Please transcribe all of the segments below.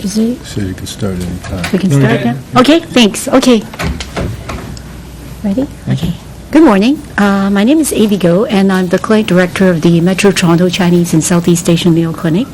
Is it? So you can start anytime. We can start now? Okay, thanks. Okay. Ready? Okay. Good morning. My name is Avvy Go, and I'm the clinic director of the Metro Toronto Chinese and Southeast Asian Mayo Clinic.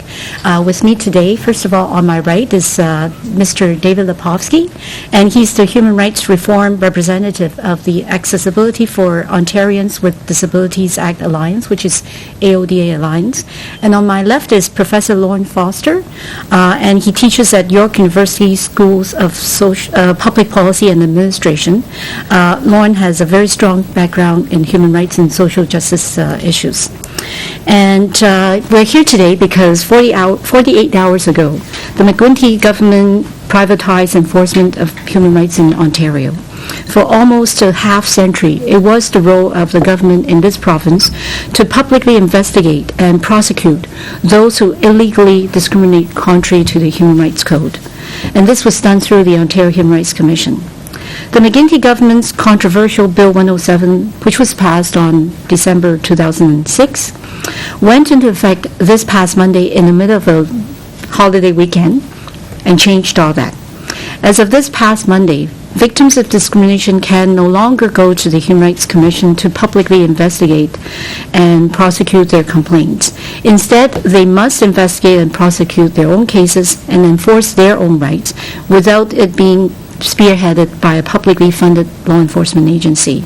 With me today, first of all, on my right is Mr. David Lepofsky, and he's the Human Rights Reform Representative of the Accessibility for Ontarians with Disabilities Act Alliance, which is AODA Alliance. And on my left is Professor Lauren Foster, and he teaches at York University Schools of Public Policy and Administration. Lauren has a very strong background in human rights and social justice issues. And we're here today because 48 hours ago, the McGuinty government privatized enforcement of human rights in Ontario. For almost a half-century, it was the role of the government in this province to publicly investigate and prosecute those who illegally discriminate contrary to the Human Rights Code. And this was done through the Ontario Human Rights Commission. The McGuinty government's controversial Bill 107, which was passed on December 2006, went into effect this past Monday in the middle of a holiday weekend and changed all that. As of this past Monday, victims of discrimination can no longer go to the Human Rights Commission to publicly investigate and prosecute their complaints. Instead, they must investigate and prosecute their own cases and enforce their own rights without it being spearheaded by a publicly funded law enforcement agency.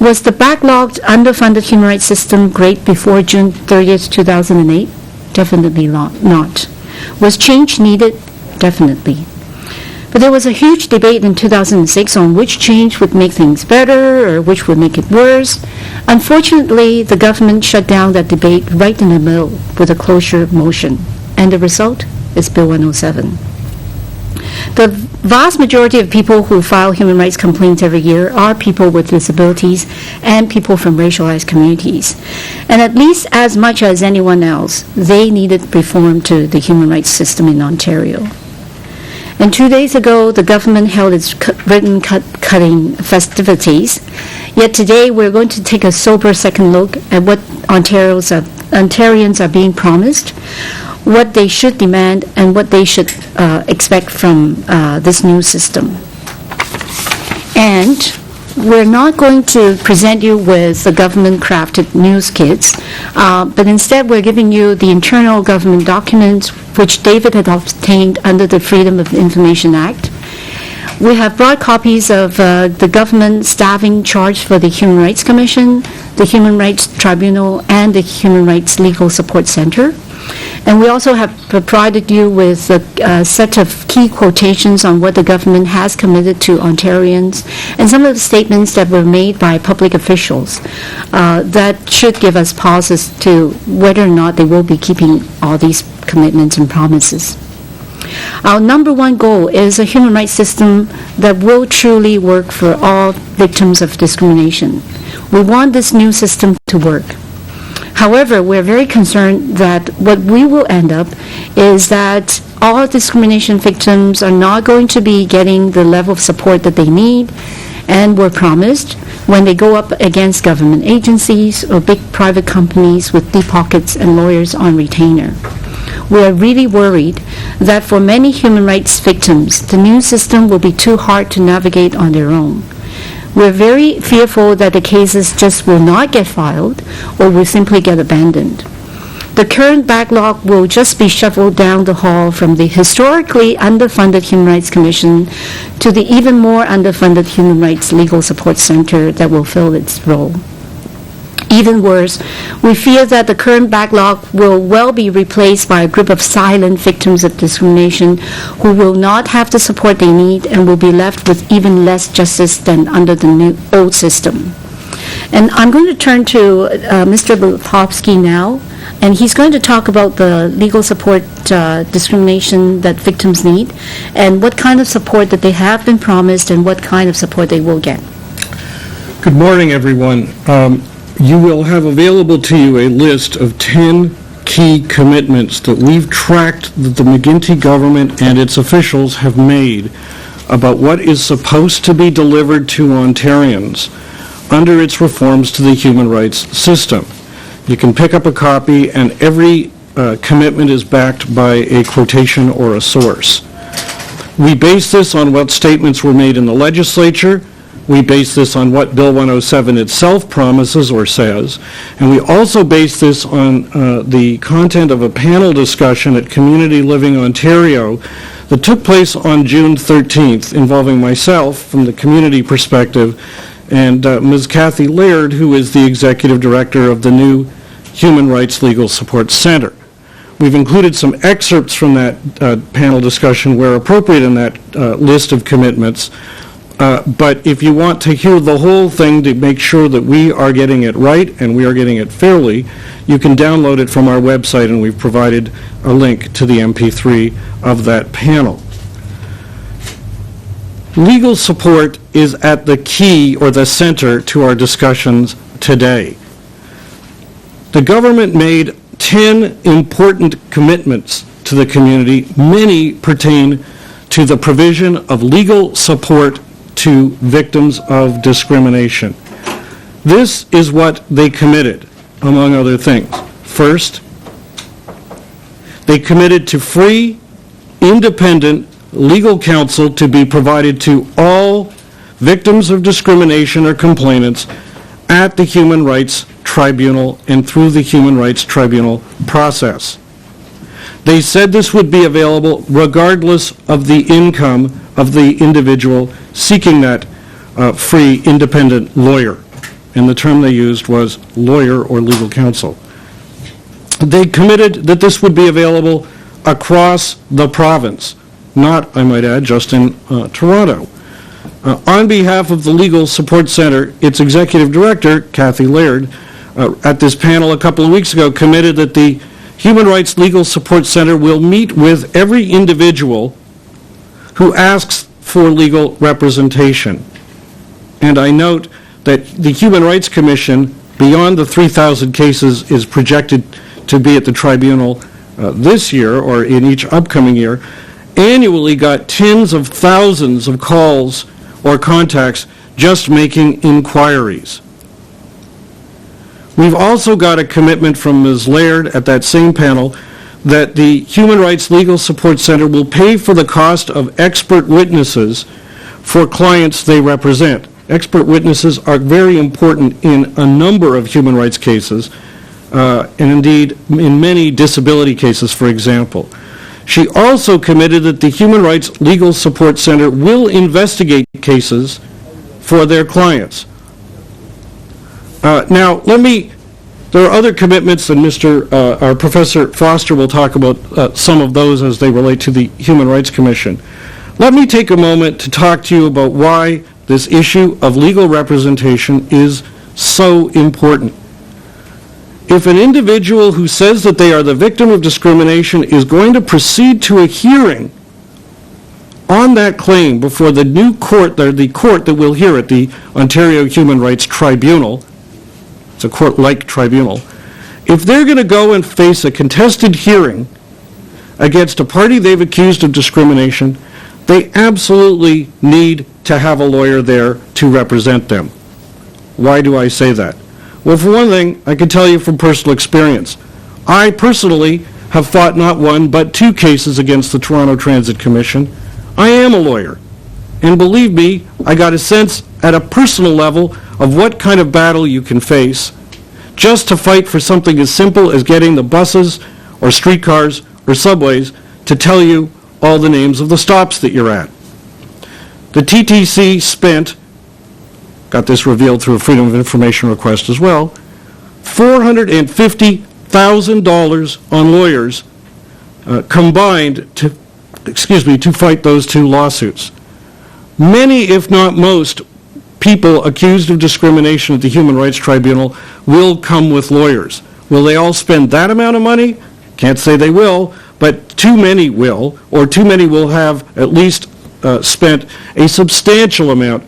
Was the backlogged, underfunded human rights system great before June 30th, 2008? Definitely not. Was change needed? Definitely. But there was a huge debate in 2006 on which change would make things better or which would make it worse. Unfortunately, the government shut down that debate right in the middle with a closure motion. And the result is Bill 107. The vast majority of people who file human rights complaints every year are people with disabilities and people from racialized communities. And at least as much as anyone else, they needed reform to the human rights system in Ontario. And 2 days ago, the government held its ribbon-cutting festivities. Yet today, we're going to take a sober second look at what Ontarians are being promised, what they should demand, and what they should expect from this new system. And we're not going to present you with the government-crafted news kits, but instead we're giving you the internal government documents which David had obtained under the Freedom of Information Act. We have brought copies of the government staffing charge for the Human Rights Commission, the Human Rights Tribunal, and the Human Rights Legal Support Center. And we also have provided you with a set of key quotations on what the government has committed to Ontarians and some of the statements that were made by public officials that should give us pauses to whether or not they will be keeping all these commitments and promises. Our number one goal is a human rights system that will truly work for all victims of discrimination. We want this new system to work. However, we're very concerned that what we will end up is that all discrimination victims are not going to be getting the level of support that they need and were promised when they go up against government agencies or big private companies with deep pockets and lawyers on retainer. We are really worried that for many human rights victims, the new system will be too hard to navigate on their own. We're very fearful that the cases just will not get filed or will simply get abandoned. The current backlog will just be shuffled down the hall from the historically underfunded Human Rights Commission to the even more underfunded Human Rights Legal Support Center that will fill its role. Even worse, we fear that the current backlog will well be replaced by a group of silent victims of discrimination who will not have the support they need and will be left with even less justice than under the old system. And I'm going to turn to Mr. Lepofsky now, and he's going to talk about the legal support discrimination that victims need and what kind of support that they have been promised and what kind of support they will get. Good morning, everyone. You will have available to you a list of 10 key commitments that we've tracked that the McGuinty government and its officials have made about what is supposed to be delivered to Ontarians under its reforms to the human rights system. You can pick up a copy, and every commitment is backed by a quotation or a source. We base this on what statements were made in the legislature. We base this on what Bill 107 itself promises or says. And we also base this on the content of a panel discussion at Community Living Ontario that took place on June 13th, involving myself from the community perspective and Ms. Kathy Laird, who is the executive director of the new Human Rights Legal Support Center. We've included some excerpts from that panel discussion where appropriate in that list of commitments. But if you want to hear the whole thing to make sure that we are getting it right and we are getting it fairly, you can download it from our website, and we've provided a link to the MP3 of that panel. Legal support is at the key or the center to our discussions today. The government made 10 important commitments to the community. Many pertain to the provision of legal support to victims of discrimination. This is what they committed, among other things. First, they committed to free, independent legal counsel to be provided to all victims of discrimination or complainants at the Human Rights Tribunal and through the Human Rights Tribunal process. They said this would be available regardless of the income of the individual seeking that free, independent lawyer. And the term they used was lawyer or legal counsel. They committed that this would be available across the province, not, I might add, just in Toronto. On behalf of the Legal Support Center, its executive director, Kathy Laird, at this panel a couple of weeks ago, committed that the Human Rights Legal Support Center will meet with every individual who asks for legal representation. And I note that the Human Rights Commission, beyond the 3,000 cases is projected to be at the tribunal this year or in each upcoming year, annually got tens of thousands of calls or contacts just making inquiries. We've also got a commitment from Ms. Laird at that same panel that the Human Rights Legal Support Center will pay for the cost of expert witnesses for clients they represent. Expert witnesses are very important in a number of human rights cases, and indeed in many disability cases, for example. She also committed that the Human Rights Legal Support Center will investigate cases for their clients. Now, there are other commitments, and our Professor Foster will talk about some of those as they relate to the Human Rights Commission. Let me take a moment to talk to you about why this issue of legal representation is so important. If an individual who says that they are the victim of discrimination is going to proceed to a hearing on that claim before the new court, the court that will hear it, the Ontario Human Rights Tribunal, it's a court-like tribunal, if they're going to go and face a contested hearing against a party they've accused of discrimination, they absolutely need to have a lawyer there to represent them. Why do I say that? Well, for one thing, I can tell you from personal experience. I personally have fought not one, but two cases against the Toronto Transit Commission. I am a lawyer. And believe me, I got a sense at a personal level of what kind of battle you can face just to fight for something as simple as getting the buses or streetcars or subways to tell you all the names of the stops that you're at. The TTC spent, got this revealed through a Freedom of Information request as well, $450,000 on lawyers combined to fight those two lawsuits. Many, if not most, people accused of discrimination at the Human Rights Tribunal will come with lawyers. Will they all spend that amount of money? Can't say they will, but too many will, or too many will have at least spent a substantial amount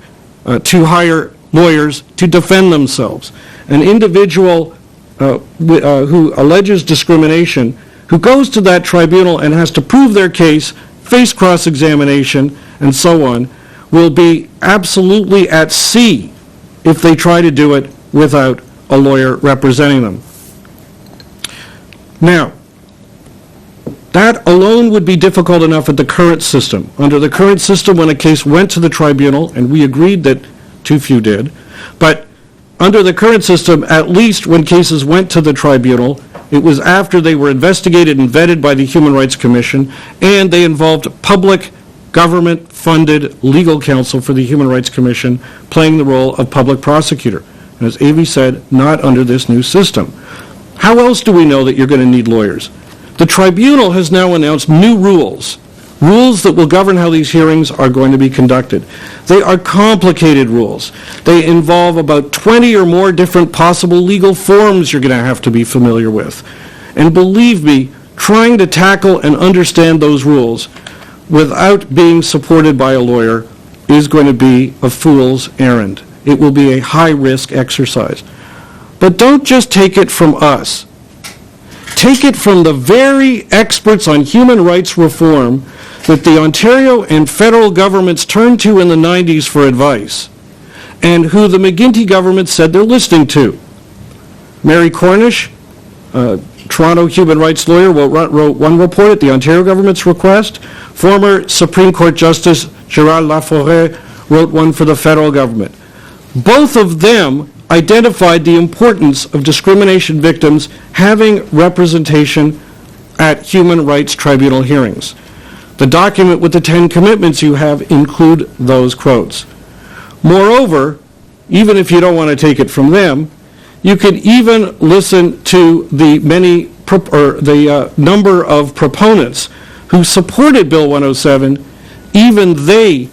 to hire lawyers to defend themselves. An individual who alleges discrimination, who goes to that tribunal and has to prove their case, face cross-examination, and so on, will be absolutely at sea if they try to do it without a lawyer representing them. Now, That alone would be difficult enough at the current system. Under the current system, when a case went to the tribunal, and we agreed that too few did, but under the current system, at least when cases went to the tribunal, it was after they were investigated and vetted by the Human Rights Commission, and they involved public, government-funded legal counsel for the Human Rights Commission playing the role of public prosecutor. And as Avvy said, not under this new system. How else do we know that you're going to need lawyers? The tribunal has now announced new rules that will govern how these hearings are going to be conducted. They are complicated rules. They involve about 20 or more different possible legal forms you're going to have to be familiar with. And believe me, trying to tackle and understand those rules without being supported by a lawyer is going to be a fool's errand. It will be a high-risk exercise. But don't just take it from us. Take it from the very experts on human rights reform that the Ontario and federal governments turned to in the 90s for advice, and who the McGuinty government said they're listening to. Mary Cornish, Toronto human rights lawyer, wrote one report at the Ontario government's request. Former Supreme Court Justice Gérald Laforêt wrote one for the federal government. Both of them identified the importance of discrimination victims having representation at human rights tribunal hearings. The document with the 10 commitments you have include those quotes. Moreover, even if you don't want to take it from them, you could even listen to the number of proponents who supported Bill 107, even they,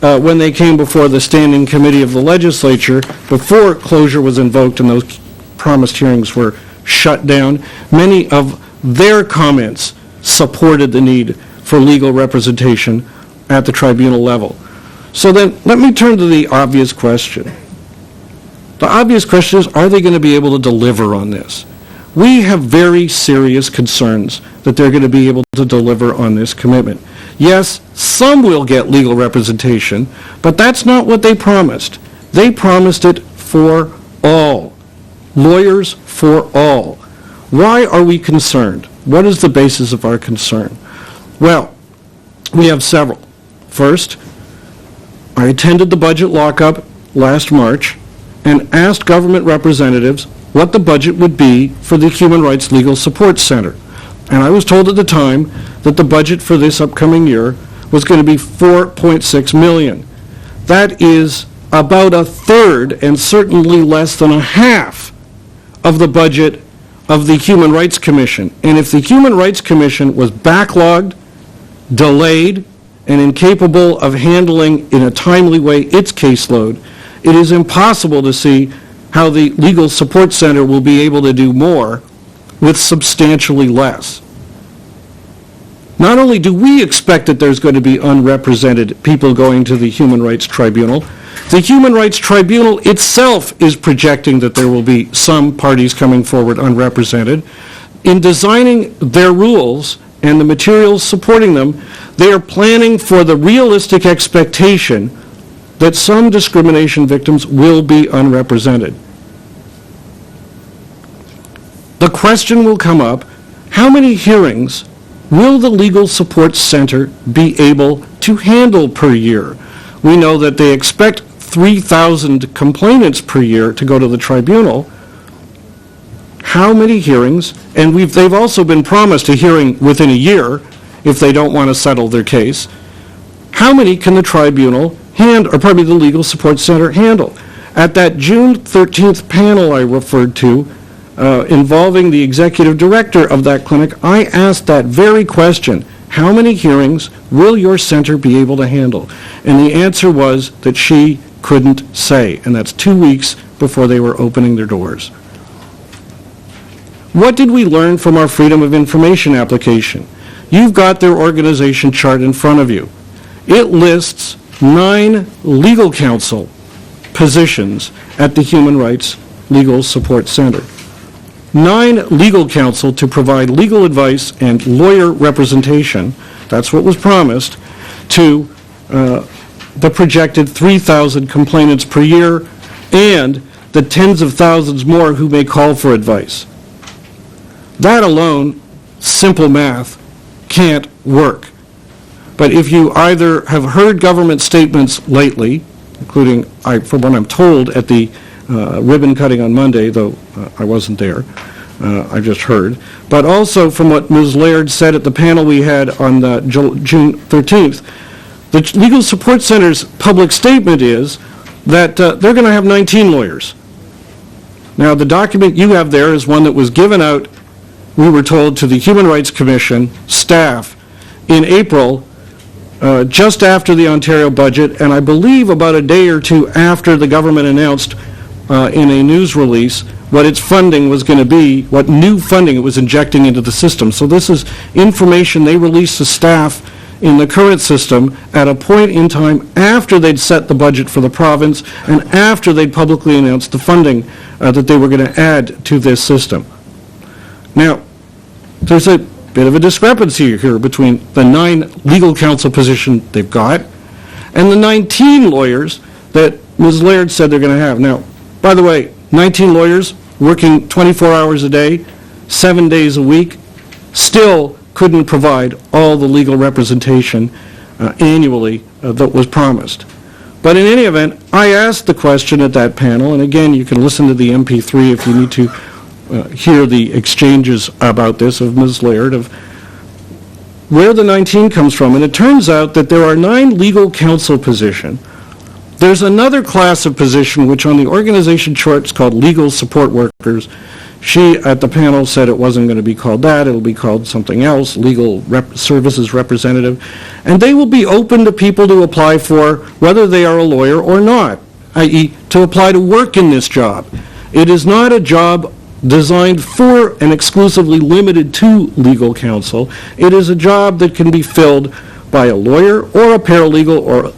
when they came before the standing committee of the legislature, before closure was invoked and those promised hearings were shut down, many of their comments supported the need for legal representation at the tribunal level. So then, let me turn to the obvious question. The obvious question is, are they going to be able to deliver on this? We have very serious concerns that they're going to be able to deliver on this commitment. Yes, some will get legal representation, but that's not what they promised. They promised it for all. Lawyers for all. Why are we concerned? What is the basis of our concern? Well, we have several. First, I attended the budget lockup last March and asked government representatives what the budget would be for the Human Rights Legal Support Center. And I was told at the time that the budget for this upcoming year was going to be $4.6 million. That is about a third, and certainly less than a half, of the budget of the Human Rights Commission. And if the Human Rights Commission was backlogged, delayed, and incapable of handling in a timely way its caseload, it is impossible to see how the Legal Support Center will be able to do more with substantially less. Not only do we expect that there's going to be unrepresented people going to the Human Rights Tribunal, the Human Rights Tribunal itself is projecting that there will be some parties coming forward unrepresented. In designing their rules and the materials supporting them, they are planning for the realistic expectation that some discrimination victims will be unrepresented. The question will come up, how many hearings will the Legal Support Center be able to handle per year? We know that they expect 3,000 complainants per year to go to the tribunal. How many hearings? And they've also been promised a hearing within a year if they don't want to settle their case. How many can the tribunal the Legal Support Center handle? At that June 13th panel I referred to, involving the executive director of that clinic, I asked that very question: how many hearings will your center be able to handle? And the answer was that she couldn't say, and that's 2 weeks before they were opening their doors. What did we learn from our Freedom of Information application? You've got their organization chart in front of you. It lists 9 legal counsel positions at the Human Rights Legal Support Center. 9 legal counsel to provide legal advice and lawyer representation, that's what was promised, to the projected 3,000 complainants per year and the tens of thousands more who may call for advice. That alone, simple math, can't work. But if you either have heard government statements lately, including, from what I'm told, at the ribbon cutting on Monday, though I wasn't there, I just heard, but also from what Ms. Laird said at the panel we had on June 13th, the Legal Support Center's public statement is that they're going to have 19 lawyers. Now, the document you have there is one that was given out, we were told, to the Human Rights Commission staff in April, just after the Ontario budget, and I believe about a day or two after the government announced in a news release what its funding was going to be, what new funding it was injecting into the system. So this is information they released to staff in the current system at a point in time after they'd set the budget for the province and after they'd publicly announced the funding that they were going to add to this system. Now, there's a bit of a discrepancy here between the 9 legal counsel position they've got and the 19 lawyers that Ms. Laird said they're going to have. Now, by the way, 19 lawyers working 24 hours a day, 7 days a week, still couldn't provide all the legal representation annually that was promised. But in any event, I asked the question at that panel, and again, you can listen to the MP3 if you need to hear the exchanges about this of Ms. Laird, of where the 19 comes from. And it turns out that there are 9 legal counsel positions. There's another class of position which on the organization chart is called legal support workers. She, at the panel, said it wasn't going to be called that. It'll be called something else, legal services representative. And they will be open to people to apply for whether they are a lawyer or not, i.e. to apply to work in this job. It is not a job designed for and exclusively limited to legal counsel. It is a job that can be filled by a lawyer or a paralegal or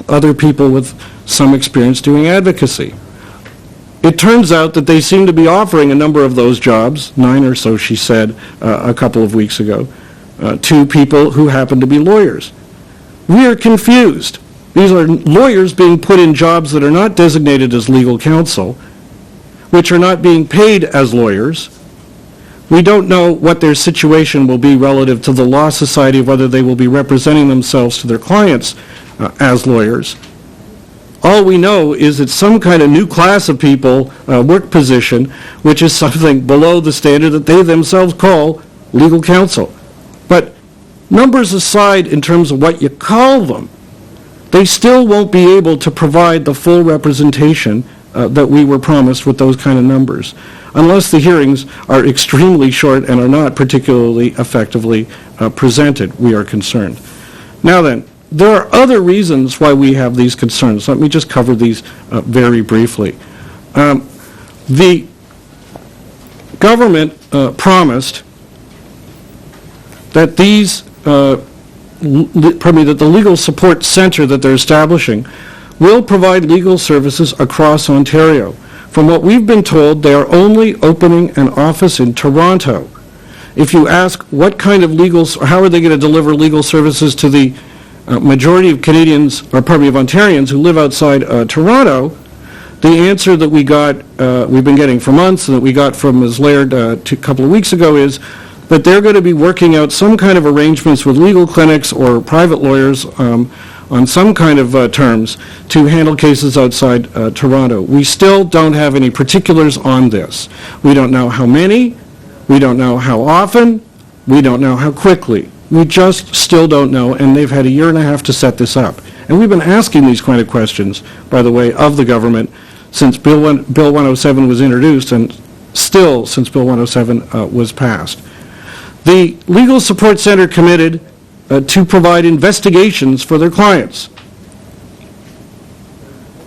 other people with some experience doing advocacy. It turns out that they seem to be offering a number of those jobs, 9 or so, she said a couple of weeks ago, to people who happen to be lawyers. We are confused. These are lawyers being put in jobs that are not designated as legal counsel, which are not being paid as lawyers. We don't know what their situation will be relative to the Law Society, whether they will be representing themselves to their clients as lawyers. All we know is it's some kind of new class of people, work position, which is something below the standard that they themselves call legal counsel. But numbers aside in terms of what you call them, they still won't be able to provide the full representation that we were promised with those kind of numbers, unless the hearings are extremely short and are not particularly effectively presented, we are concerned. Now then, there are other reasons why we have these concerns. Let me just cover these very briefly. The government promised that that the Legal Support Center that they're establishing will provide legal services across Ontario. From what we've been told, they are only opening an office in Toronto. If you ask what kind of how are they going to deliver legal services to the majority of Canadians, or pardon me, of Ontarians who live outside Toronto, the answer that we got, we've been getting for months, and that we got from Ms. Laird a couple of weeks ago is that they're going to be working out some kind of arrangements with legal clinics or private lawyers on some kind of terms to handle cases outside Toronto. We still don't have any particulars on this. We don't know how many, we don't know how often, we don't know how quickly. We just still don't know, and they've had a year and a half to set this up. And we've been asking these kind of questions, by the way, of the government since Bill 107 was introduced, and still since Bill 107 was passed. The Legal Support Center committed to provide investigations for their clients.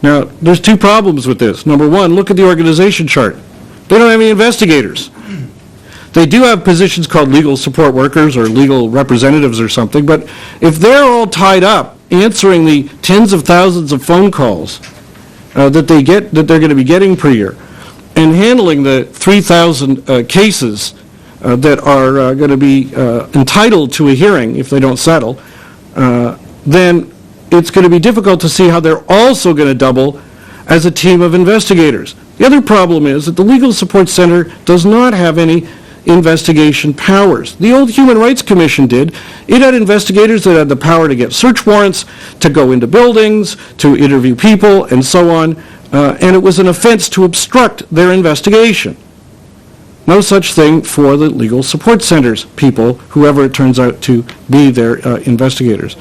Now, there's 2 problems with this. Number one, look at the organization chart. They don't have any investigators. They do have positions called legal support workers or legal representatives or something, but if they're all tied up answering the tens of thousands of phone calls that they're going to be getting per year, and handling the 3,000 cases that are going to be entitled to a hearing if they don't settle, then it's going to be difficult to see how they're also going to double as a team of investigators. The other problem is that the Legal Support Center does not have any investigation powers. The old Human Rights Commission did. It had investigators that had the power to get search warrants, to go into buildings, to interview people, and so on, and it was an offense to obstruct their investigation. No such thing for the legal support centers people, whoever it turns out to be their investigators.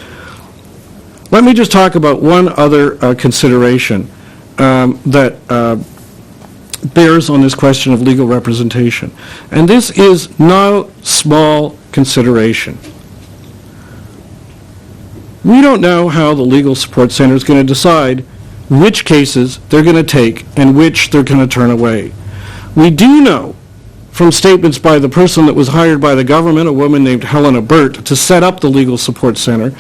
Let me just talk about one other consideration that bears on this question of legal representation. And this is no small consideration. We don't know how the Legal Support Center is going to decide which cases they're going to take and which they're going to turn away. We do know from statements by the person that was hired by the government, a woman named Helena Burt, to set up the Legal Support Center,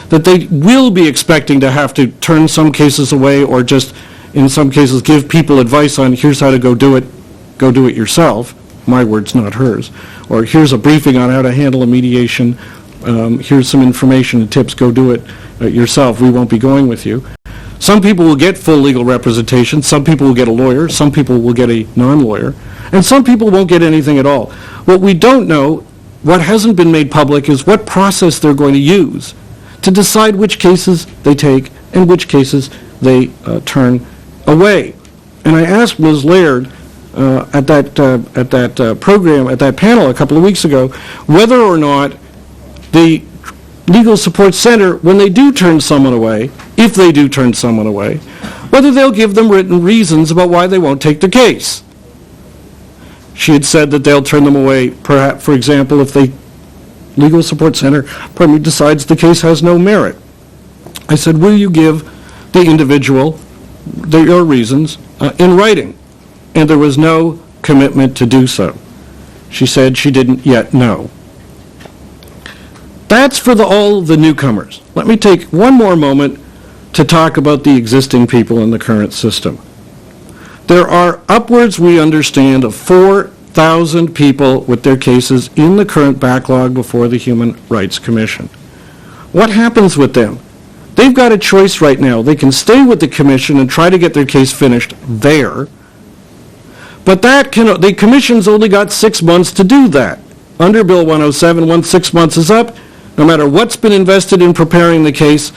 that they will be expecting to have to turn some cases away or just, in some cases, give people advice on here's how to go do it yourself. My words, not hers. Or here's a briefing on how to handle a mediation. Here's some information and tips. Go do it yourself. We won't be going with you. Some people will get full legal representation. Some people will get a lawyer. Some people will get a non-lawyer. And some people won't get anything at all. What we don't know, what hasn't been made public, is what process they're going to use to decide which cases they take and which cases they turn away. And I asked Ms. Laird at that program, at that panel a couple of weeks ago, whether or not the Legal Support Center, when they do turn someone away, if they do turn someone away, whether they'll give them written reasons about why they won't take the case. She had said that they'll turn them away, perhaps, for example, if the Legal Support Center decides the case has no merit. I said, will you give the individual your reasons in writing? And there was no commitment to do so. She said she didn't yet know. That's for all the newcomers. Let me take one more moment to talk about the existing people in the current system. There are upwards, we understand, of 4,000 people with their cases in the current backlog before the Human Rights Commission. What happens with them? They've got a choice right now. They can stay with the commission and try to get their case finished there, but the commission's only got 6 months to do that. Under Bill 107, once 6 months is up, no matter what's been invested in preparing the case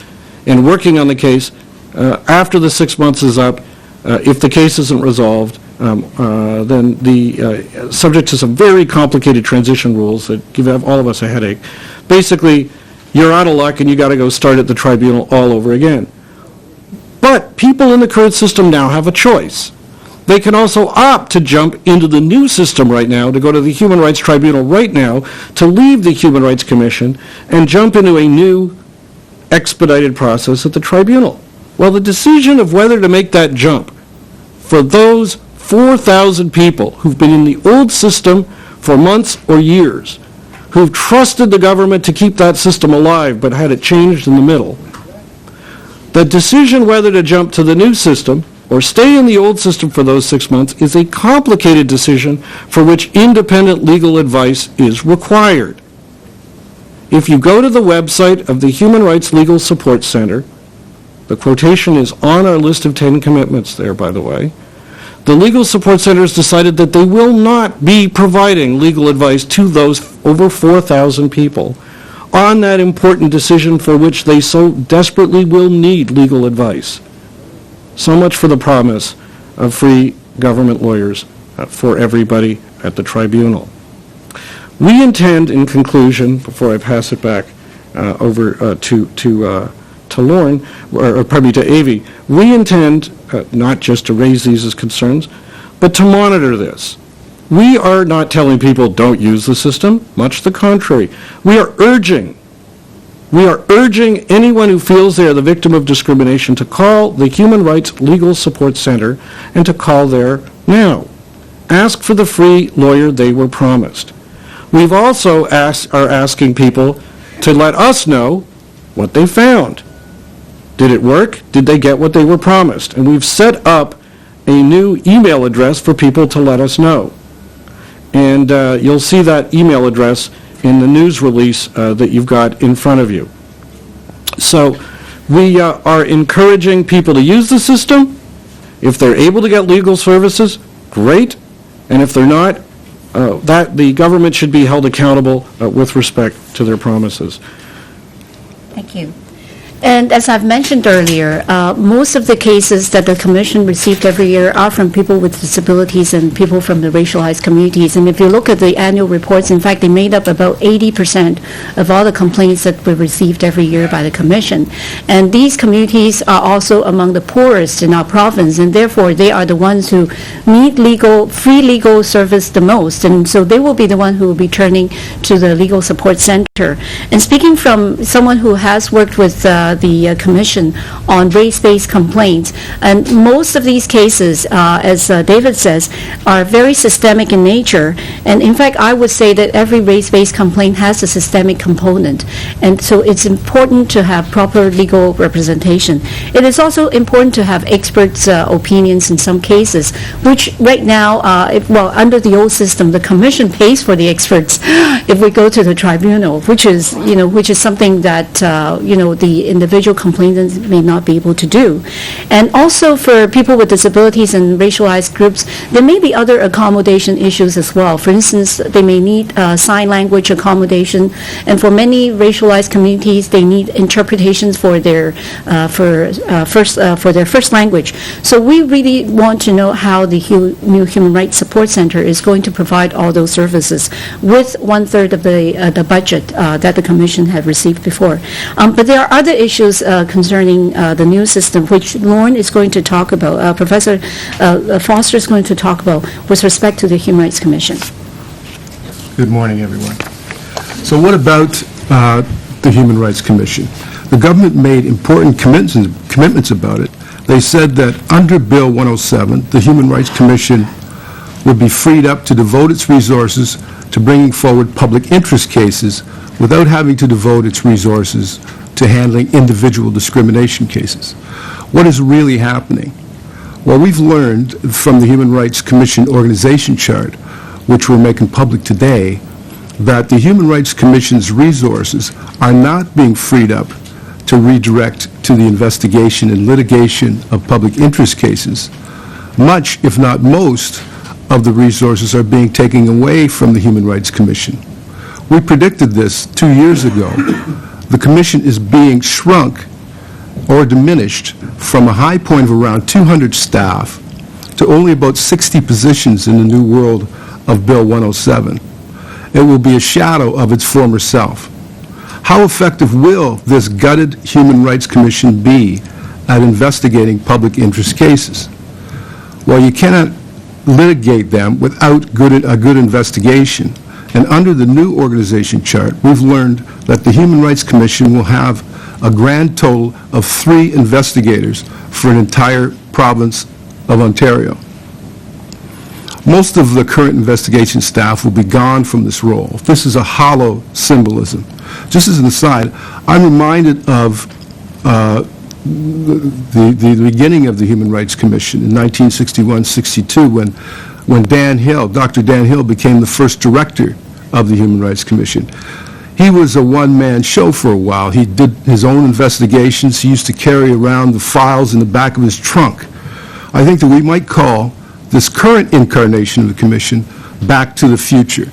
and working on the case, after the 6 months is up, if the case isn't resolved, then subject to some very complicated transition rules that give all of us a headache. Basically, you're out of luck and you got to go start at the tribunal all over again. But people in the current system now have a choice. They can also opt to jump into the new system right now, to go to the Human Rights Tribunal right now, to leave the Human Rights Commission and jump into a new expedited process at the tribunal. Well, the decision of whether to make that jump for those 4,000 people who've been in the old system for months or years, who've trusted the government to keep that system alive but had it changed in the middle, the decision whether to jump to the new system or stay in the old system for those 6 months is a complicated decision for which independent legal advice is required. If you go to the website of the Human Rights Legal Support Center, the quotation is on our list of 10 commitments there, by the way, the Legal Support Center has decided that they will not be providing legal advice to those over 4,000 people on that important decision for which they so desperately will need legal advice. So much for the promise of free government lawyers for everybody at the tribunal. We intend, in conclusion, before I pass it back over to Lauren, or pardon me, to Avvy, we intend not just to raise these as concerns, but to monitor this. We are not telling people don't use the system, much the contrary. We are urging anyone who feels they are the victim of discrimination to call the Human Rights Legal Support Center and to call there now. Ask for the free lawyer they were promised. We've also are asking people to let us know what they found. Did it work? Did they get what they were promised? And we've set up a new email address for people to let us know. And you'll see that email address in the news release that you've got in front of you. So we are encouraging people to use the system. If they're able to get legal services, great. And if they're not, that the government should be held accountable with respect to their promises. Thank you. And as I've mentioned earlier, most of the cases that the Commission received every year are from people with disabilities and people from the racialized communities. And if you look at the annual reports, in fact, they made up about 80% of all the complaints that were received every year by the Commission. And these communities are also among the poorest in our province, and therefore they are the ones who need free legal service the most. And so they will be the one who will be turning to the Legal Support Center. And speaking from someone who has worked with the Commission on race-based complaints. And most of these cases, as David says, are very systemic in nature. And in fact, I would say that every race-based complaint has a systemic component. And so it's important to have proper legal representation. It is also important to have experts' opinions in some cases, which right now, under the old system, the Commission pays for the experts if we go to the tribunal, which is something that, the individual complainants may not be able to do. And also for people with disabilities and racialized groups, there may be other accommodation issues as well. For instance, they may need sign language accommodation, and for many racialized communities, they need interpretations for their first language. So we really want to know how the new Human Rights Support Center is going to provide all those services with 1/3 of the budget that the Commission had received before. But there are other issues concerning the new system, which Lauren is going to talk about, Professor Foster is going to talk about with respect to the Human Rights Commission. Good morning, everyone. So what about the Human Rights Commission? The government made important commitments about it. They said that under Bill 107, the Human Rights Commission would be freed up to devote its resources to bringing forward public interest cases without having to devote its resources to handling individual discrimination cases. What is really happening? Well, we've learned from the Human Rights Commission organization chart, which we're making public today, that the Human Rights Commission's resources are not being freed up to redirect to the investigation and litigation of public interest cases. Much, if not most, of the resources are being taken away from the Human Rights Commission. We predicted this 2 years ago. The Commission is being shrunk or diminished from a high point of around 200 staff to only about 60 positions in the new world of Bill 107. It will be a shadow of its former self. How effective will this gutted Human Rights Commission be at investigating public interest cases? Well, you cannot litigate them without a good investigation. And under the new organization chart, we've learned that the Human Rights Commission will have a grand total of 3 investigators for an entire province of Ontario. Most of the current investigation staff will be gone from this role. This is a hollow symbolism. Just as an aside, I'm reminded of the beginning of the Human Rights Commission in 1961-62 when Dr. Dan Hill became the first director of the Human Rights Commission. He was a one-man show for a while. He did his own investigations. He used to carry around the files in the back of his trunk. I think that we might call this current incarnation of the Commission back to the future.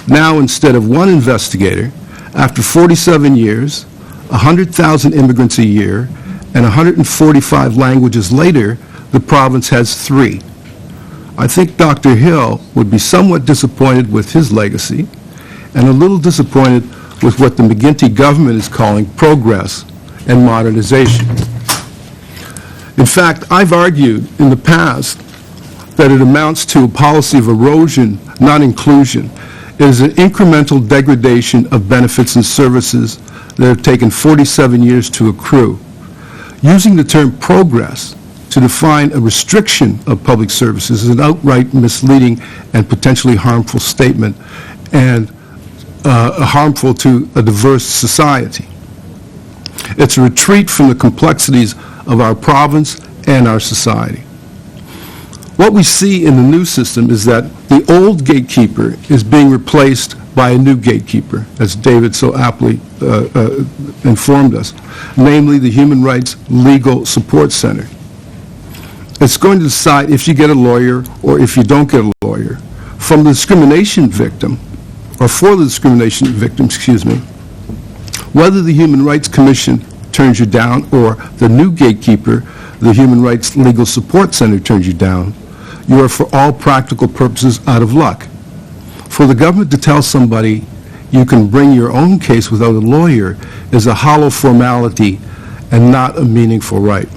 Now, instead of one investigator, after 47 years, 100,000 immigrants a year, and 145 languages later, the province has 3. I think Dr. Hill would be somewhat disappointed with his legacy and a little disappointed with what the McGuinty government is calling progress and modernization. In fact, I've argued in the past that it amounts to a policy of erosion, not inclusion. It is an incremental degradation of benefits and services that have taken 47 years to accrue. Using the term progress to define a restriction of public services is an outright misleading and potentially harmful statement, and harmful to a diverse society. It's a retreat from the complexities of our province and our society. What we see in the new system is that the old gatekeeper is being replaced by a new gatekeeper, as David so aptly informed us, namely the Human Rights Legal Support Center. It's going to decide if you get a lawyer or if you don't get a lawyer, from the discrimination victim, or for the discrimination victim, whether the Human Rights Commission turns you down or the new gatekeeper, the Human Rights Legal Support Center, turns you down, you are for all practical purposes out of luck. For the government to tell somebody you can bring your own case without a lawyer is a hollow formality and not a meaningful right.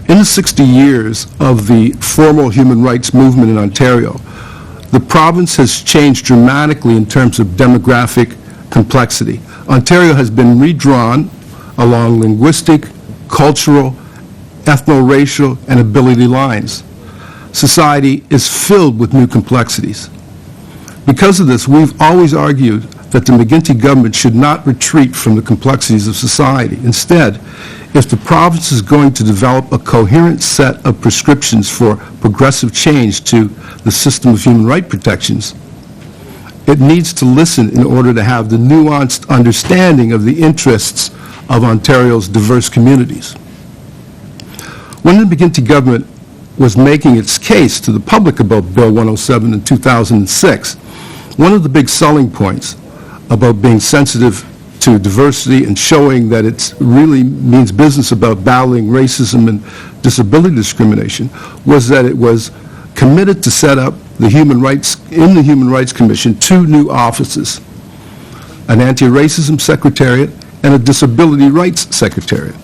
In the 60 years of the formal human rights movement in Ontario, the province has changed dramatically in terms of demographic complexity. Ontario has been redrawn along linguistic, cultural, ethno-racial, and ability lines. Society is filled with new complexities. Because of this, we've always argued that the McGuinty government should not retreat from the complexities of society. Instead, if the province is going to develop a coherent set of prescriptions for progressive change to the system of human rights protections, it needs to listen in order to have the nuanced understanding of the interests of Ontario's diverse communities. When the McGuinty government was making its case to the public about Bill 107 in 2006, one of the big selling points about being sensitive to diversity and showing that it really means business about battling racism and disability discrimination was that it was committed to set up the Human Rights Commission 2 new offices, an anti-racism secretariat and a disability rights secretariat.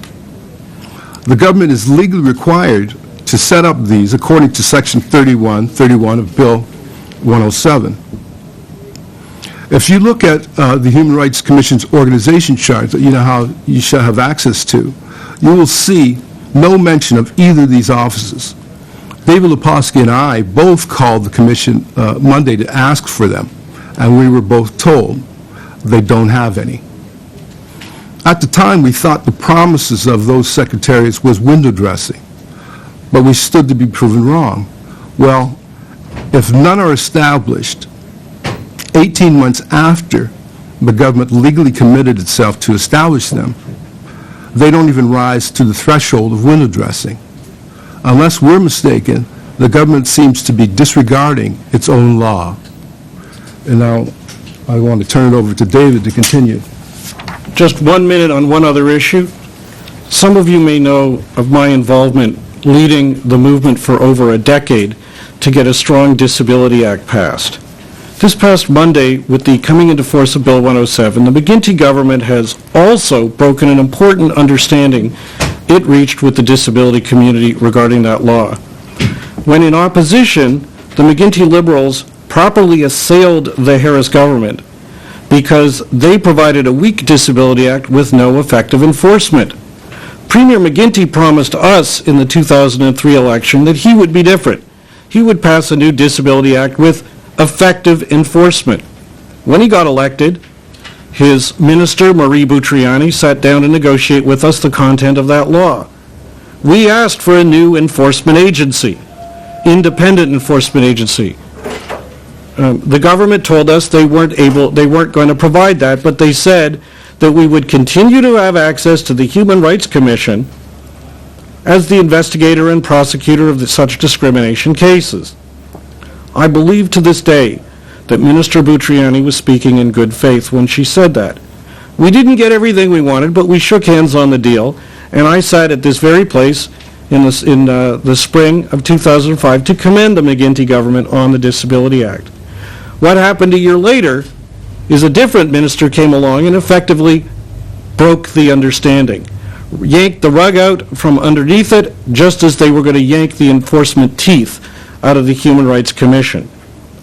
The government is legally required to set up these according to Section 31 of Bill 107. If you look at the Human Rights Commission's organization chart that you know how you should have access to, you will see no mention of either of these offices. David Lepofsky and I both called the Commission Monday to ask for them, and we were both told they don't have any. At the time, we thought the promises of those secretariats was window dressing, but we stood to be proven wrong. Well, if none are established, 18 months after the government legally committed itself to establish them, they don't even rise to the threshold of window dressing. Unless we're mistaken, the government seems to be disregarding its own law. And now I want to turn it over to David to continue. Just 1 minute on one other issue. Some of you may know of my involvement leading the movement for over a decade to get a strong Disability Act passed. This past Monday, with the coming into force of Bill 107, the McGuinty government has also broken an important understanding it reached with the disability community regarding that law. When in opposition, the McGuinty Liberals properly assailed the Harris government because they provided a weak Disability Act with no effective enforcement. Premier McGuinty promised us in the 2003 election that he would be different. He would pass a new Disability Act with effective enforcement. When he got elected, his minister, Marie Butriani, sat down to negotiate with us the content of that law. We asked for a new enforcement agency, independent enforcement agency. The government told us they weren't going to provide that, but they said that we would continue to have access to the Human Rights Commission as the investigator and prosecutor of such discrimination cases. I believe to this day that Minister Butriani was speaking in good faith when she said that. We didn't get everything we wanted, but we shook hands on the deal, and I sat at this very place in the spring of 2005 to commend the McGuinty government on the Disability Act. What happened a year later is a different minister came along and effectively broke the understanding, yanked the rug out from underneath it, just as they were going to yank the enforcement teeth out of the Human Rights Commission.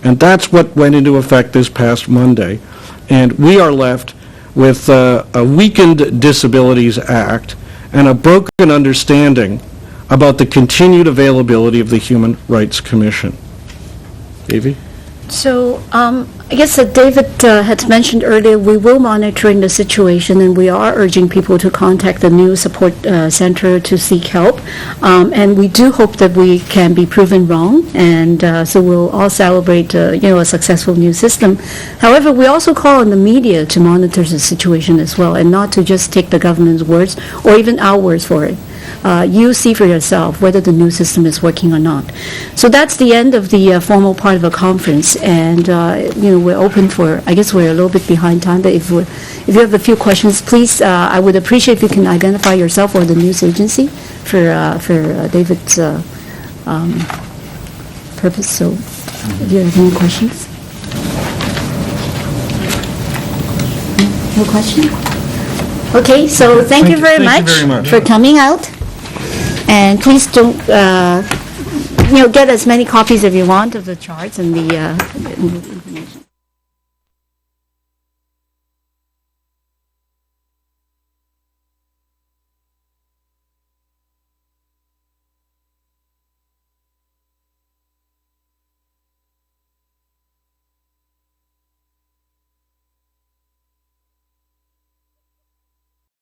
And that's what went into effect this past Monday. And we are left with a weakened Disabilities Act and a broken understanding about the continued availability of the Human Rights Commission. Avvy? So, I guess that David had mentioned earlier, we will monitoring the situation, and we are urging people to contact the new support center to seek help. And we do hope that we can be proven wrong, and so we'll all celebrate, a successful new system. However, we also call on the media to monitor the situation as well, and not to just take the government's words or even our words for it. you see for yourself whether the new system is working or not. So that's the end of the formal part of the conference, and we're open for, I guess we're a little bit behind time, but if you have a few questions, please, I would appreciate if you can identify yourself or the news agency for David's purpose. So if you have any questions? No question? Okay, so thank you very much for coming out. And please don't, get as many copies as you want of the charts and the information.